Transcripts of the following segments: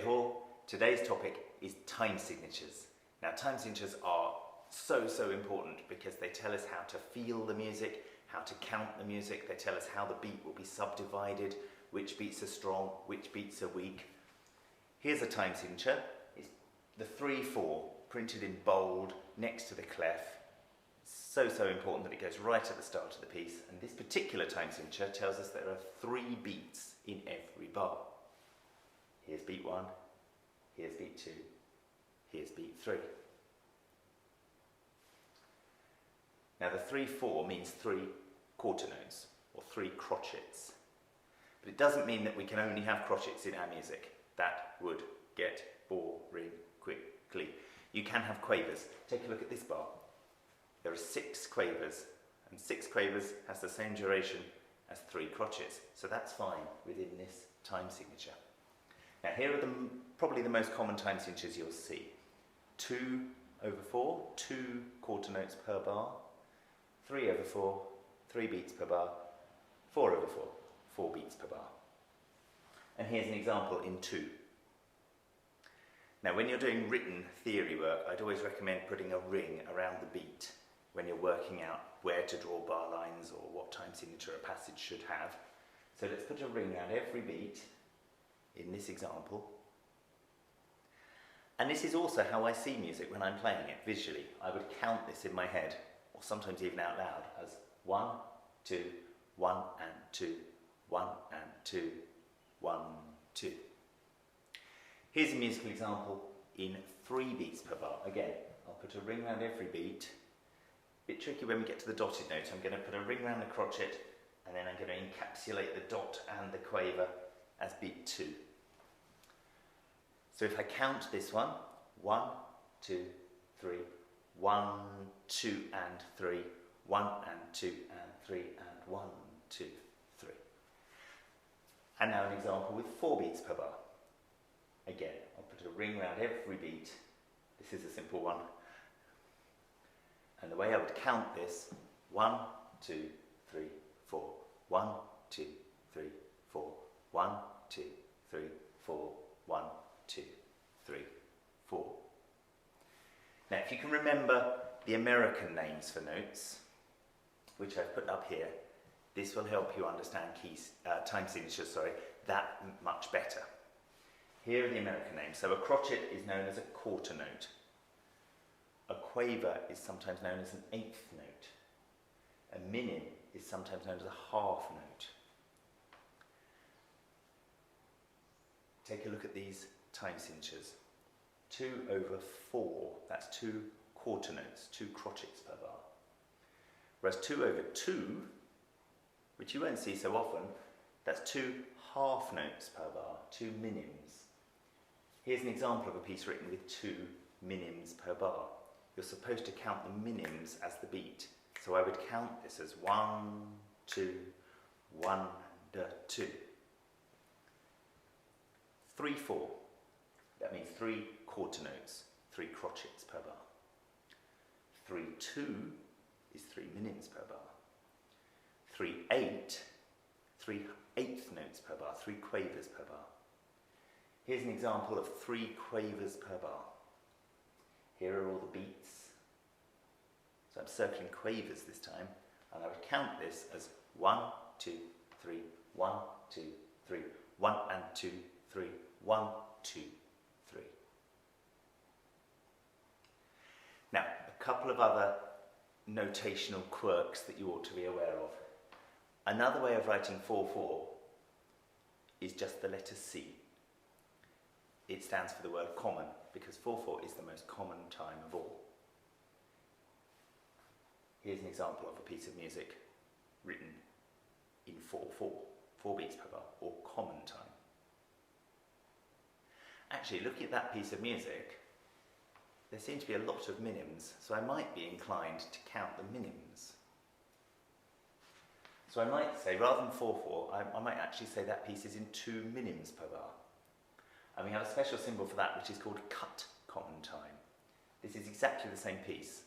David Hall. Today's topic is time signatures. Now, time signatures are so important because they tell us how to feel the music, how to count the music, they tell us how the beat will be subdivided, which beats are strong, which beats are weak. Here's a time signature. It's the 3/4 printed in bold next to the clef. So important that it goes right at the start of the piece, and this particular time signature tells us there are 3 beats in every bar. Here's beat 1, here's beat 2, here's beat 3. Now the 3/4 means 3 quarter notes, or 3 crotchets. But it doesn't mean that we can only have crotchets in our music. That would get boring quickly. You can have quavers. Take a look at this bar. There are 6 quavers, and 6 quavers has the same duration as 3 crotchets, so that's fine within this time signature. Now here are probably the most common time signatures you'll see. 2/4, 2 quarter notes per bar, 3/4, 3 beats per bar, 4/4, 4 beats per bar. And here's an example in 2. Now when you're doing written theory work, I'd always recommend putting a ring around the beat when you're working out where to draw bar lines or what time signature a passage should have. So let's put a ring around every beat in this example. And this is also how I see music when I'm playing it visually. I would count this in my head, or sometimes even out loud, as 1, 2, 1 and 2, 1 and 2, 1, 2. Here's a musical example in 3 beats per bar. Again, I'll put a ring around every beat. Bit tricky when we get to the dotted note. I'm going to put a ring around the crotchet, and then I'm going to encapsulate the dot and the quaver as beat 2. So if I count this one, 1, 2, 3, 1, 2 and 3, 1 and 2 and 3 and 1, 2, 3. And now an example with 4 beats per bar. Again, I'll put a ring around every beat. This is a simple one. And the way I would count this, 1, 2, 3, 4, 1, 2, 3, 4, 1, 2, 3, 4, 1, 2, 3, 4. Now if you can remember the American names for notes, which I've put up here, this will help you understand time signatures that much better. Here are the American names. So a crotchet is known as a quarter note. A quaver is sometimes known as an 1/8 note. A minim is sometimes known as a half note. Take a look at these time signatures. 2/4, that's 2 quarter notes, 2 crotchets per bar. Whereas 2/2, which you won't see so often, that's 2 half notes per bar, 2 minims. Here's an example of a piece written with 2 minims per bar. You're supposed to count the minims as the beat. So I would count this as 1, 2, 1 and 2. 3/4, that means 3 quarter notes, 3 crotchets per bar. 3/2 is 3 minims per bar. 3/8, 3/8 notes per bar, 3 quavers per bar. Here's an example of 3 quavers per bar. Here are all the beats. So I'm circling quavers this time, and I would count this as 1, 2, 3, 1, 2, 3, 1 and 2, 3, 1, 2, 3. Now, a couple of other notational quirks that you ought to be aware of. Another way of writing 4/4 is just the letter C. It stands for the word common, because 4/4 is the most common time of all. Here's an example of a piece of music written in 4/4, 4 beats per bar, or common time. Actually, looking at that piece of music, there seem to be a lot of minims, so I might be inclined to count the minims. So I might say, rather than 4/4, I might actually say that piece is in 2 minims per bar. And we have a special symbol for that, which is called cut common time. This is exactly the same piece,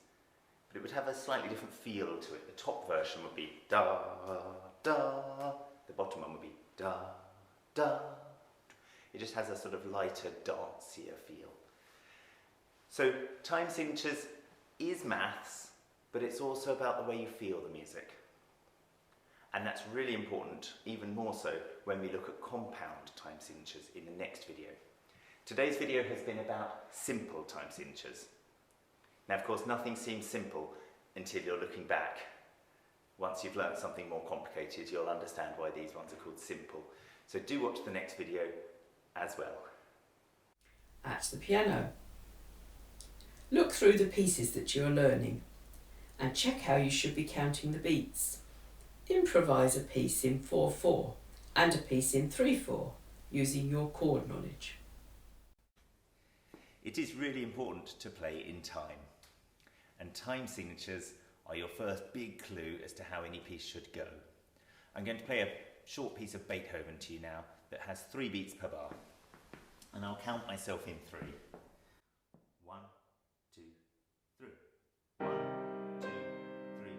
but it would have a slightly different feel to it. The top version would be da, da, the bottom one would be da, da. It just has a sort of lighter, dancier feel. So time signatures is maths, but it's also about the way you feel the music. And that's really important, even more so when we look at compound time signatures in the next video. Today's video has been about simple time signatures. Now, of course, nothing seems simple until you're looking back. Once you've learned something more complicated, you'll understand why these ones are called simple. So do watch the next video as well. At the piano. Look through the pieces that you are learning and check how you should be counting the beats. Improvise a piece in 4/4 and a piece in 3/4 using your chord knowledge. It is really important to play in time, and time signatures are your first big clue as to how any piece should go. I'm going to play a short piece of Beethoven to you now that has 3 beats per bar, and I'll count myself in 3. 1, 2, 3. 1, 2, 3.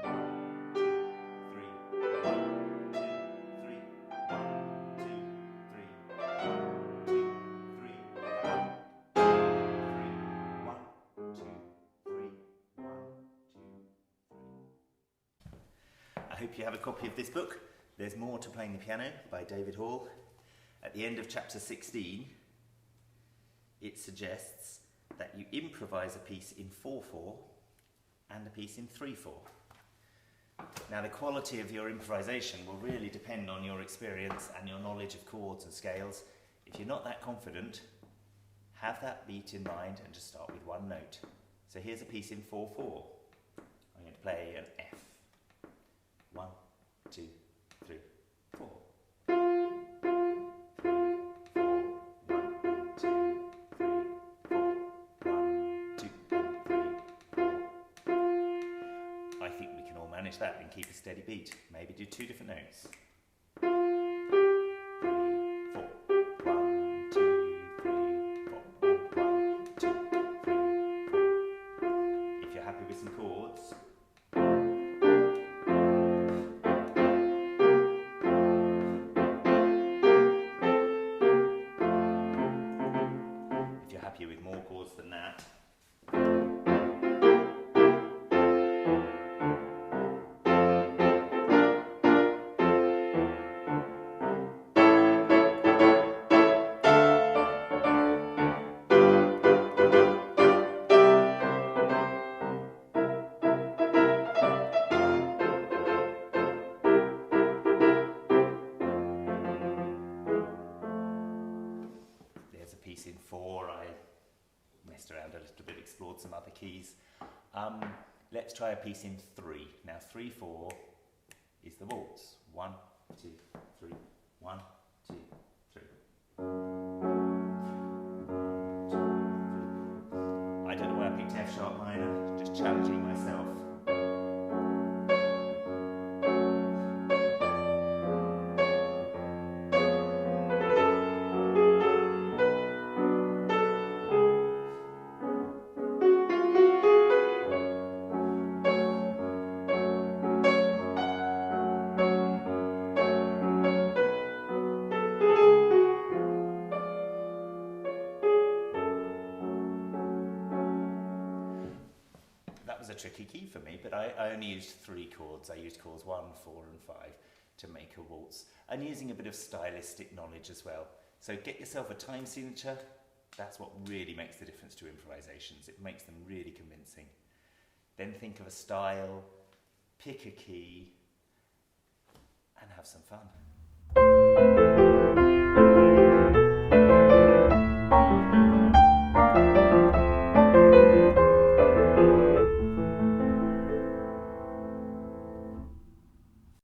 1, 2, 3. 1, 2, 3. 1, 2, 3. 1, 2, 3. 1, 2, 3. 1, 2, 3. I hope you have a copy of this book. There's More to Playing the Piano by David Hall. At the end of chapter 16, it suggests that you improvise a piece in 4/4 and a piece in 3/4. Now, the quality of your improvisation will really depend on your experience and your knowledge of chords and scales. If you're not that confident, have that beat in mind and just start with one note. So here's a piece in 4/4. I'm going to play an F. 1, 2, 3, 4. 3, 4, 1, 2, 3, 4, 1, 2, 3, 4. I think we can all manage that and keep a steady beat. Maybe do 2 different notes. 3, 4, 1, 2, 3, 4, 1, 2, 3, 4. If you're happy with some chords, with more chords than that. There's a piece in 4. I messed around a little bit, explored some other keys. Let's try a piece in 3. Now 3/4 is the waltz. 1, 2, 3. 1, 2, 3. 1, 2, 3. I don't know why I picked F sharp minor, just challenging myself. A tricky key for me, but I only used 3 chords. I used chords 1, 4 and 5 to make a waltz, and using a bit of stylistic knowledge as well. So get yourself a time signature. That's what really makes the difference to improvisations. It makes them really convincing. Then think of a style, pick a key and have some fun.